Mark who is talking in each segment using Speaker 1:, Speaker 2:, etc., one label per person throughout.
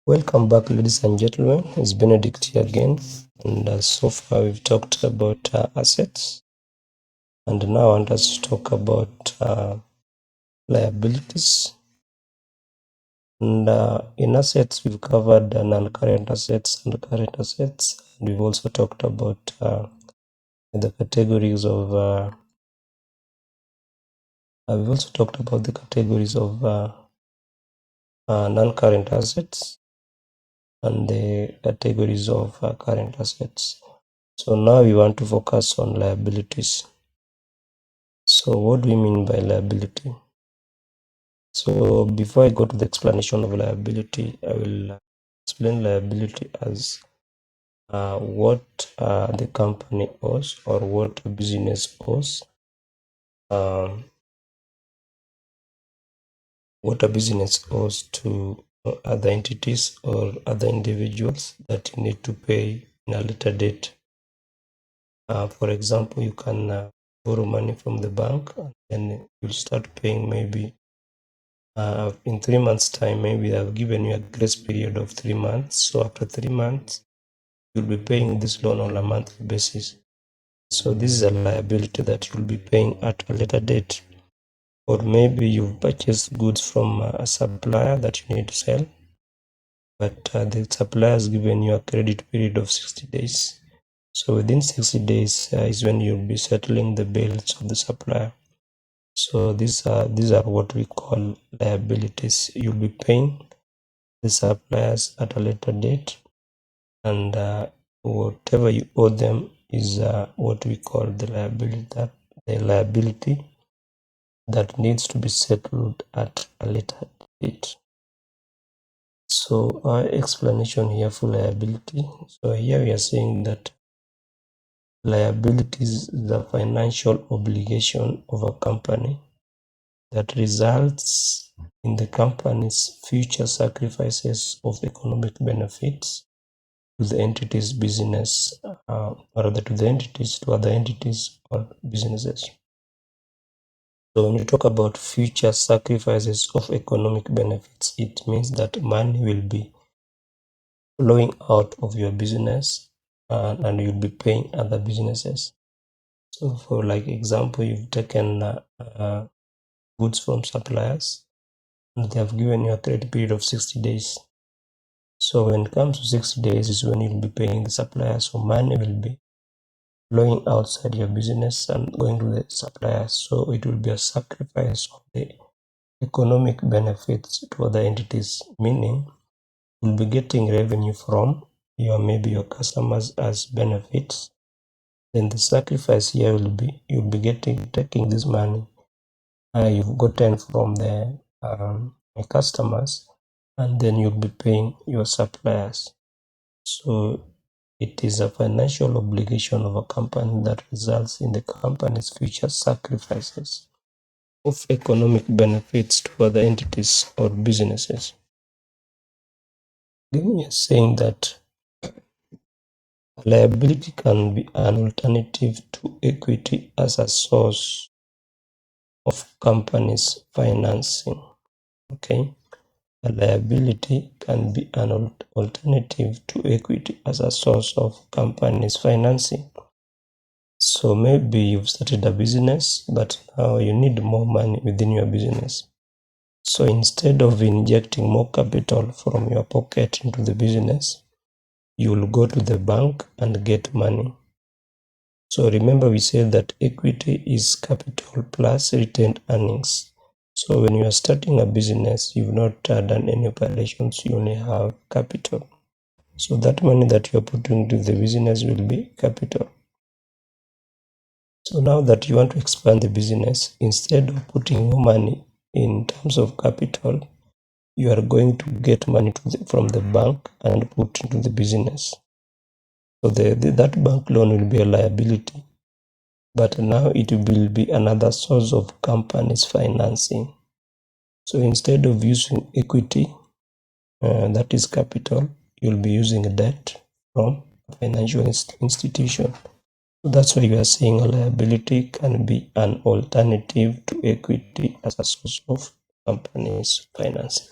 Speaker 1: Welcome back, ladies and gentlemen. It's Benedict here again, and so far we've talked about assets, and now I want us to talk about liabilities. And in assets, we've covered non-current assets and current assets, and we've also talked about the categories of. We've also talked about the categories of non-current assets and the categories of current assets. So now we want to focus on liabilities. So what do we mean by liability? So before I go to the explanation of liability, I will explain liability as what the company owes or what a business owes. What a business owes to other entities or other individuals that you need to pay in a later date. For example, you can borrow money from the bank and then you'll start paying maybe in 3 months' time. Maybe I've given you a grace period of 3 months. So after 3 months, you'll be paying this loan on a monthly basis. So this is a liability that you'll be paying at a later date. Or maybe you've purchased goods from a supplier that you need to sell, but the supplier has given you a credit period of 60 days. So within 60 days is when you'll be settling the bills of the supplier. So these are what we call liabilities. You'll be paying the suppliers at a later date, and whatever you owe them is what we call the liability that needs to be settled at a later date. So our explanation here for liability. So here we are saying that liability is the financial obligation of a company that results in the company's future sacrifices of economic benefits to the entity's business, or rather to other entities or businesses. So when you talk about future sacrifices of economic benefits, it means that money will be flowing out of your business and you'll be paying other businesses. So for like example, you've taken goods from suppliers and they have given you a credit period of 60 days. So when it comes to 60 days is when you'll be paying the suppliers. So money will be flowing outside your business and going to the suppliers. So it will be a sacrifice of the economic benefits to other entities, meaning you'll be getting revenue from maybe your customers as benefits. Then the sacrifice here will be you'll be taking this money you've gotten from the customers, and then you'll be paying your suppliers. So it is a financial obligation of a company that results in the company's future sacrifices of economic benefits to other entities or businesses. We are saying that liability can be an alternative to equity as a source of companies' financing. Okay, a liability can be an alternative to equity as a source of companies' financing. So maybe you've started a business, but now you need more money within your business. So instead of injecting more capital from your pocket into the business, you will go to the bank and get money. So remember we said that equity is capital plus retained earnings. So when you are starting a business, you've not done any operations, you only have capital. So that money that you are putting into the business will be capital. So now that you want to expand the business, instead of putting more money in terms of capital, you are going to get money from the bank and put into the business. So that bank loan will be a liability, but now it will be another source of company's financing. So instead of using equity, that is capital, you'll be using debt from a financial institution. So that's why we are saying a liability can be an alternative to equity as a source of company's financing.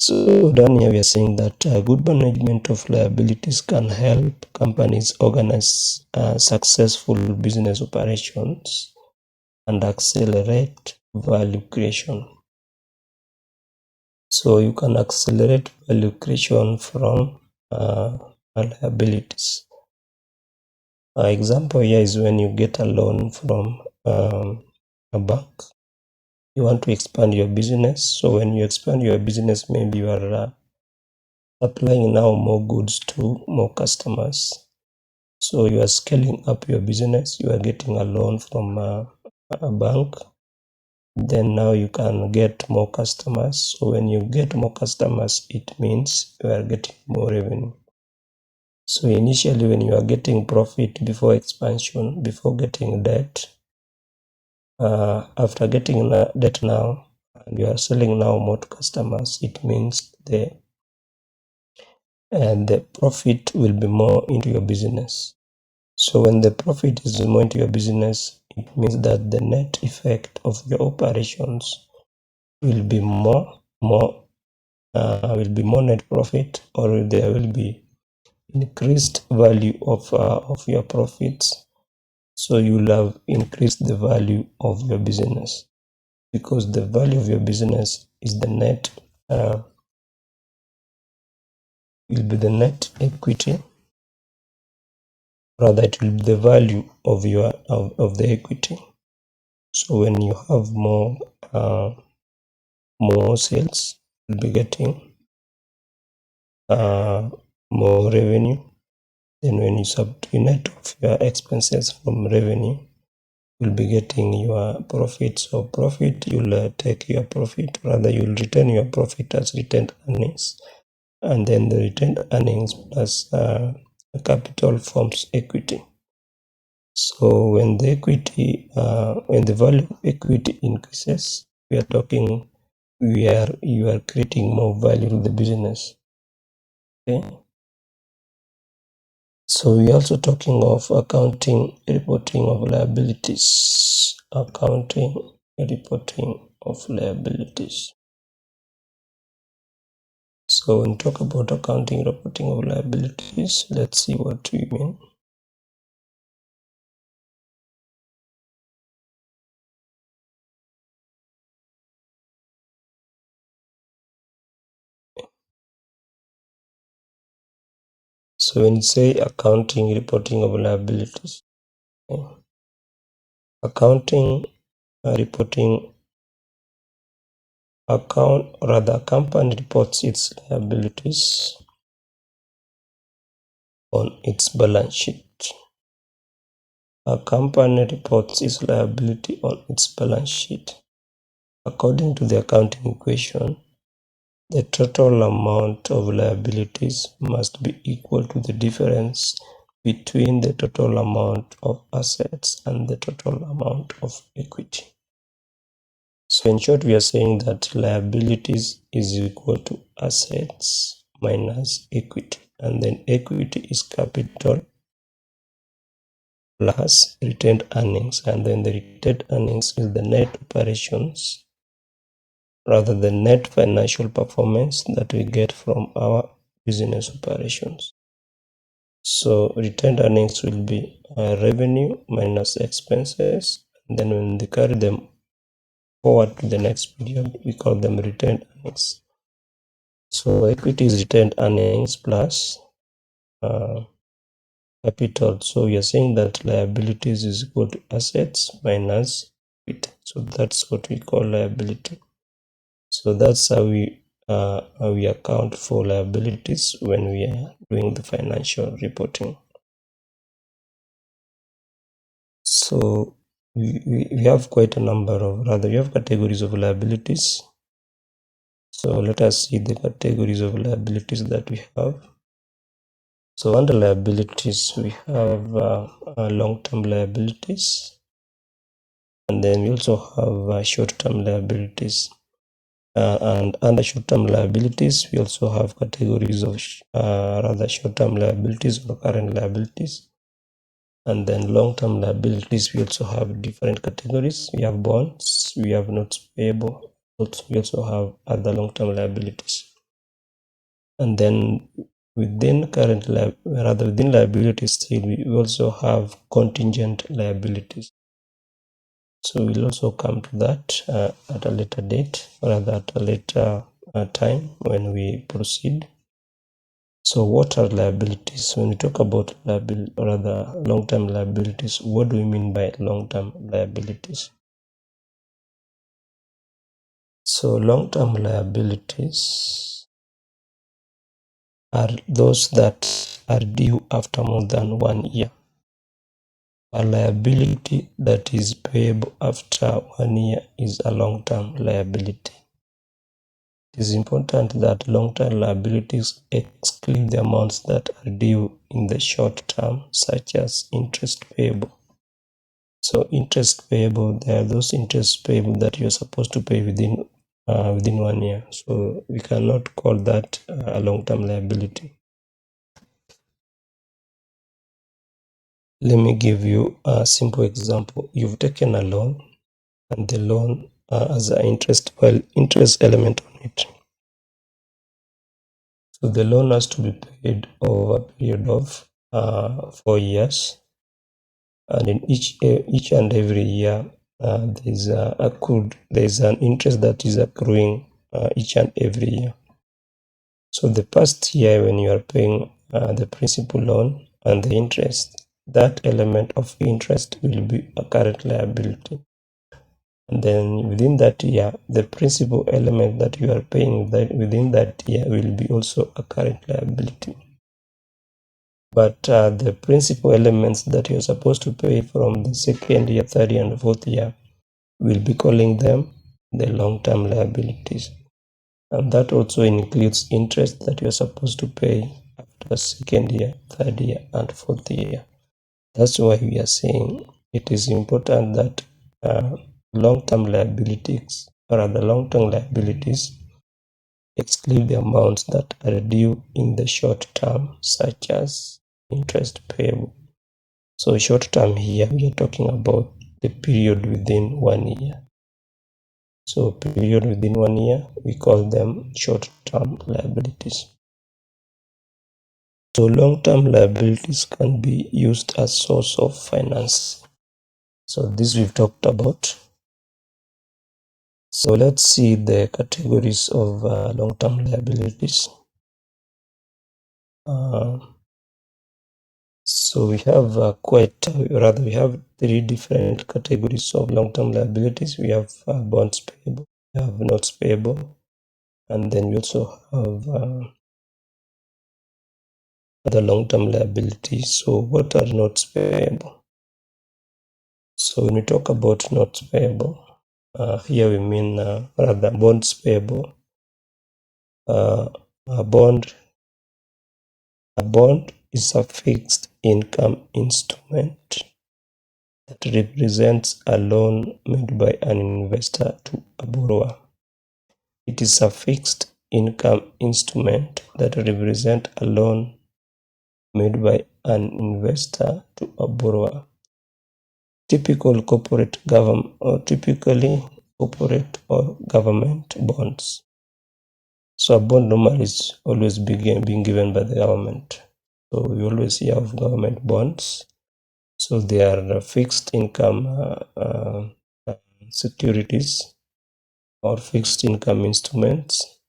Speaker 1: So down here we are saying that good management of liabilities can help companies organize successful business operations and accelerate value creation. So you can accelerate value creation from liabilities. Example here is when you get a loan from a bank. You want to expand your business. So when you expand your business, maybe you are applying now more goods to more customers. So you are scaling up your business. You are getting a loan from a bank. Then now you can get more customers. So when you get more customers, it means you are getting more revenue. So initially when you are getting profit before expansion, before getting debt, after getting debt now, and you are selling now more to customers, it means the profit will be more into your business. So when the profit is more into your business, it means that the net effect of your operations will be more net profit, or there will be increased value of your profits. So you will have increased the value of your business, because the value of your business is the net will be the net equity. Rather, it will be the value of your of the equity. So when you have more sales, you'll be getting more revenue. Then when you subtract off your expenses from revenue, you'll be getting your profit. So profit, you'll take your profit, rather you'll return your profit as retained earnings, and then the retained earnings plus capital forms equity. So when the equity, when the value of equity increases, you are creating more value to the business. Okay. So we're also talking of accounting reporting of liabilities. Accounting reporting of liabilities. So when we talk about accounting reporting of liabilities, let's see what we mean. So when you say accounting reporting of liabilities, okay, accounting reporting a company reports its liabilities on its balance sheet. A company reports its liability on its balance sheet. According to the accounting equation, the total amount of liabilities must be equal to the difference between the total amount of assets and the total amount of equity. So in short, we are saying that liabilities is equal to assets minus equity, and then equity is capital plus retained earnings, and then the retained earnings is the net operations, rather the net financial performance that we get from our business operations. So retained earnings will be revenue minus expenses, and then when they carry them forward to the next period, we call them retained earnings. So equity is retained earnings plus capital. So we are saying that liabilities is equal to assets minus equity. So that's what we call liability. So that's how we account for liabilities when we are doing the financial reporting. So we have quite a number of, rather we have categories of liabilities. So let us see the categories of liabilities that we have. So under liabilities, we have long-term liabilities, and then we also have short-term liabilities. And under short-term liabilities, we also have categories of rather short-term liabilities or current liabilities. And then long-term liabilities, we also have different categories. We have bonds, we have notes payable, we also have other long-term liabilities. And then within within liabilities still, we also have contingent liabilities. So we'll also come to that at a later date, rather at a later time when we proceed. So what are liabilities? When we talk about long-term liabilities, what do we mean by long-term liabilities? So long-term liabilities are those that are due after more than 1 year. A liability that is payable after 1 year is a long-term liability. It is important that long-term liabilities exclude the amounts that are due in the short term, such as interest payable. So interest payable, there are those interest payable that you're supposed to pay within 1 year. So we cannot call that a long-term liability. Let me give you a simple example. You've taken a loan, and the loan has an interest element on it. So the loan has to be paid over a period of 4 years, and in each and every year there's an interest that is accruing each and every year. So the past year, when you are paying the principal loan and the interest, that element of interest will be a current liability. And then within that year, the principal element that you are paying within that year will be also a current liability. But the principal elements that you're supposed to pay from the second year, third year, and fourth year, we'll be calling them the long-term liabilities. And that also includes interest that you're supposed to pay after second year, third year, and fourth year. That's why we are saying it is important that long-term liabilities, or the long-term liabilities, exclude the amounts that are due in the short term, such as interest payable. So short term here, we are talking about the period within 1 year. So period within 1 year, we call them short-term liabilities. So long-term liabilities can be used as source of finance. So this we've talked about. So let's see the categories of long-term liabilities. So we have we have 3 different categories of long-term liabilities. We have bonds payable, we have notes payable, and then we also have other long-term liabilities. So what are notes payable? So when we talk about notes payable, here we mean bonds payable. A bond is a fixed income instrument that represents a loan made by an investor to a borrower. It is a fixed income instrument that represents a loan made by an investor to a borrower. Typically corporate or government bonds. So a bond normally is always being given by the government. So we always have government bonds. So they are fixed income securities or fixed income instruments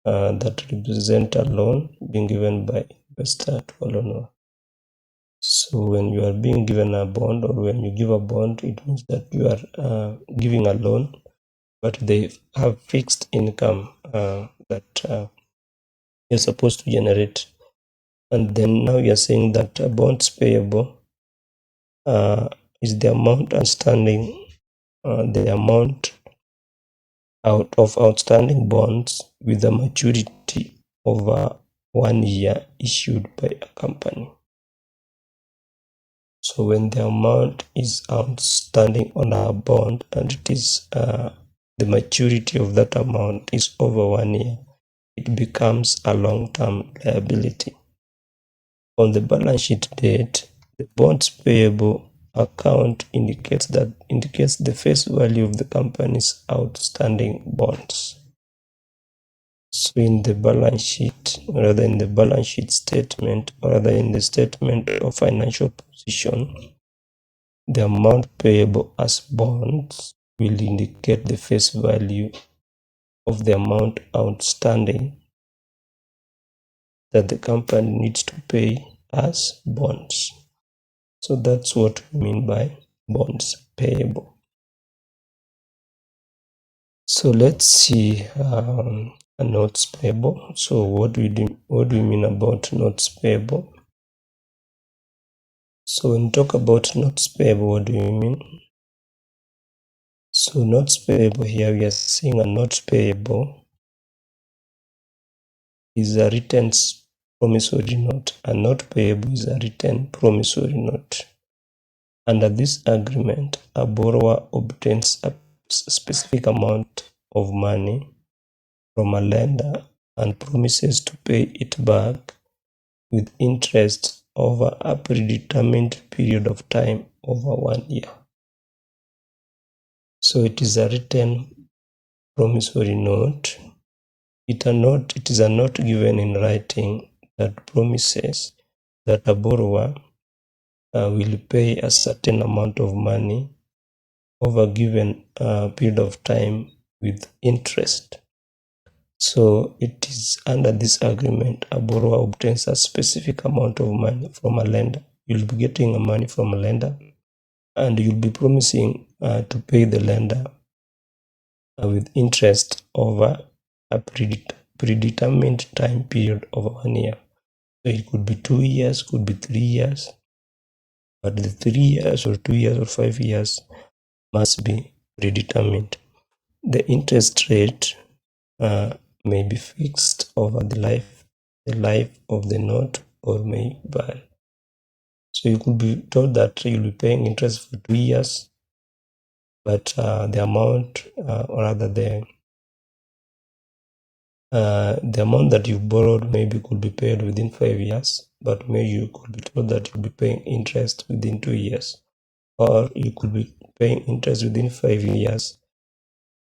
Speaker 1: that represent a loan being given by investor to a loaner. So when you are being given a bond, or when you give a bond, it means that you are giving a loan, but they have fixed income that you're supposed to generate. And then now you're saying that bonds payable is the amount outstanding, the amount out of outstanding bonds with a maturity over 1 year issued by a company. So when the amount is outstanding on a bond and it is the maturity of that amount is over 1 year, it becomes a long-term liability. On the balance sheet date, the bonds payable account indicates the face value of the company's outstanding bonds. So in the balance sheet, rather in the balance sheet statement, or rather in the statement of financial position, the amount payable as bonds will indicate the face value of the amount outstanding that the company needs to pay as bonds. So that's what we mean by bonds payable. So let's see notes payable. So what do we mean about notes payable? So when we talk about notes payable, what do we mean? So notes payable, here we are seeing a note payable is a written promissory note. A note payable is a written promissory note. Under this agreement, a borrower obtains a specific amount of money from a lender and promises to pay it back with interest over a predetermined period of time over 1 year. So it is a written promissory note. It is a note given in writing that promises that a borrower will pay a certain amount of money over a given period of time with interest. So it is under this agreement, a borrower obtains a specific amount of money from a lender. You'll be getting money from a lender and you'll be promising to pay the lender with interest over a predetermined time period of 1 year. So it could be 2 years, could be 3 years, but the 3 years or 2 years or 5 years must be predetermined. The interest rate may be fixed over the life of the note, or may vary. So you could be told that you'll be paying interest for 2 years, but the amount, or rather the amount that you borrowed maybe could be paid within 5 years, but maybe you could be told that you'll be paying interest within 2 years, or you could be paying interest within 5 years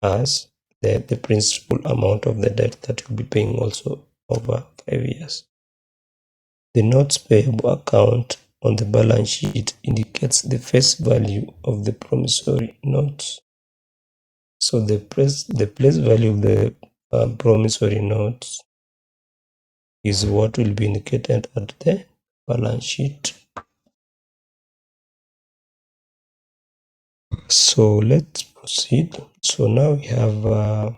Speaker 1: as the principal amount of the debt that you'll be paying also over 5 years. The notes payable account on the balance sheet indicates the face value of the promissory notes. So the place value of the promissory notes is what will be indicated at the balance sheet. So let's proceed. So now we have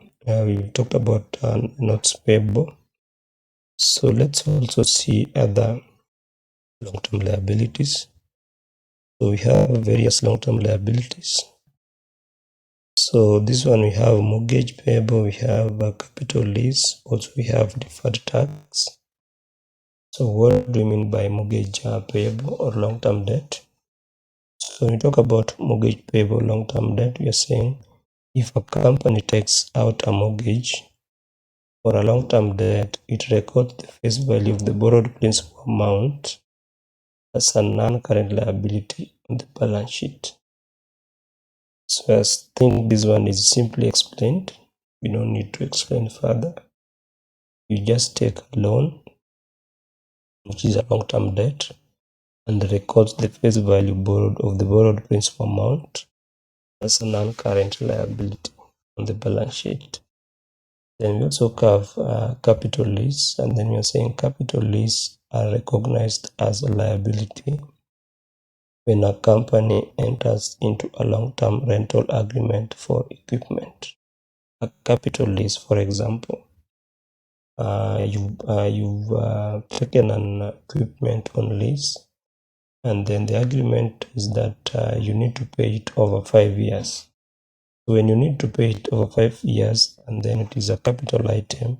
Speaker 1: we've talked about notes payable. So let's also see other long-term liabilities. So we have various long-term liabilities. So this one we have mortgage payable, we have a capital lease, also we have deferred tax. So what do we mean by mortgage payable or long-term debt? So when we talk about mortgage payable long-term debt, we are saying if a company takes out a mortgage or a long-term debt, it records the face value of the borrowed principal amount as a non-current liability on the balance sheet. So I think this one is simply explained. We don't need to explain further. You just take a loan, which is a long-term debt, and records the face value borrowed of the borrowed principal amount as a non-current liability on the balance sheet. Then we also have capital lease, and then we are saying capital lease are recognized as a liability when a company enters into a long-term rental agreement for equipment. A capital lease, for example, you've taken an equipment on lease, and then the agreement is that you need to pay it over 5 years. When you need to pay it over 5 years, and then it is a capital item,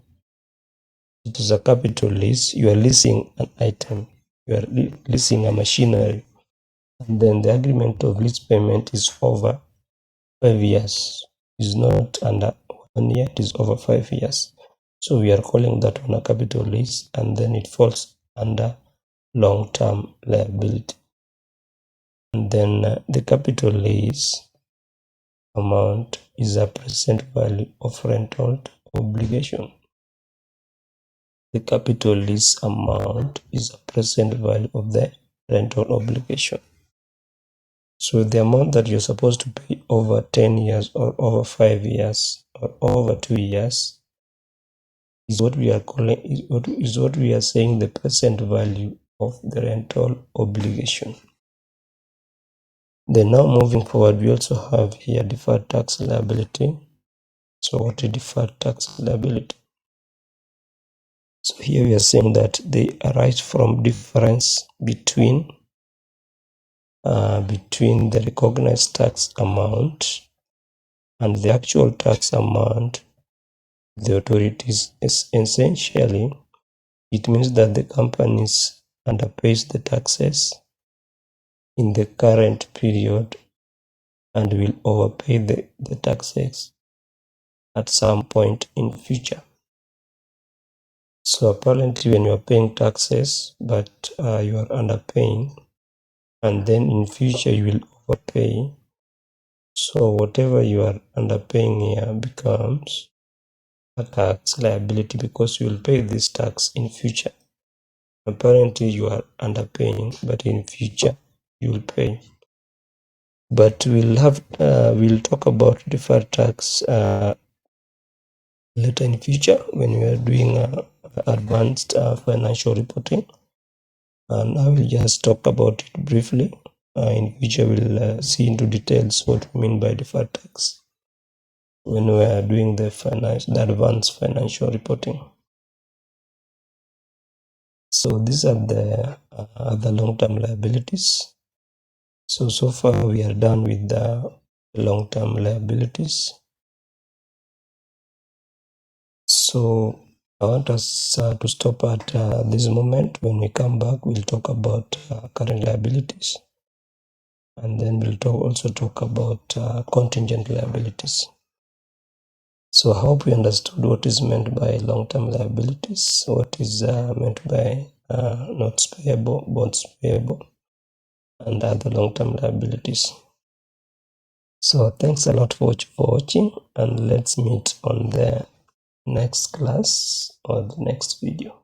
Speaker 1: it is a capital lease, you are leasing an item, you are leasing a machinery, and then the agreement of lease payment is over 5 years. It is not under 1 year, it is over 5 years. So we are calling that one a capital lease, and then it falls under long-term liability. And then the capital lease amount is a present value of rental obligation. the capital lease amount is the present value of the rental obligation. So the amount that you're supposed to pay over 10 years or over 5 years or over 2 years is what we are calling is what we are saying the present value of the rental obligation. Then now moving forward, we also have here deferred tax liability. So what is deferred tax liability? So here we are saying that they arise from difference between the recognized tax amount and the actual tax amount the authorities. Is essentially, it means that the companies underpays the taxes in the current period and will overpay the taxes at some point in future. So apparently when you are paying taxes but you are underpaying, and then in future you will overpay, so whatever you are underpaying here becomes a tax liability because you will pay this tax in future. Apparently you are underpaying, but in future you will pay. But we'll talk about deferred tax later in future when we are doing advanced financial reporting, and I will just talk about it briefly. In future we'll see into details what we mean by deferred tax when we are doing the advanced financial reporting. So these are the long-term liabilities. So far we are done with the long-term liabilities. So I want us to stop at this moment. When we come back, we'll talk about current liabilities, and then we'll also talk about contingent liabilities. So I hope we understood what is meant by long-term liabilities, what is meant by notes payable, bonds payable, and other long-term liabilities. So thanks a lot for watching, and let's meet on the next class or the next video.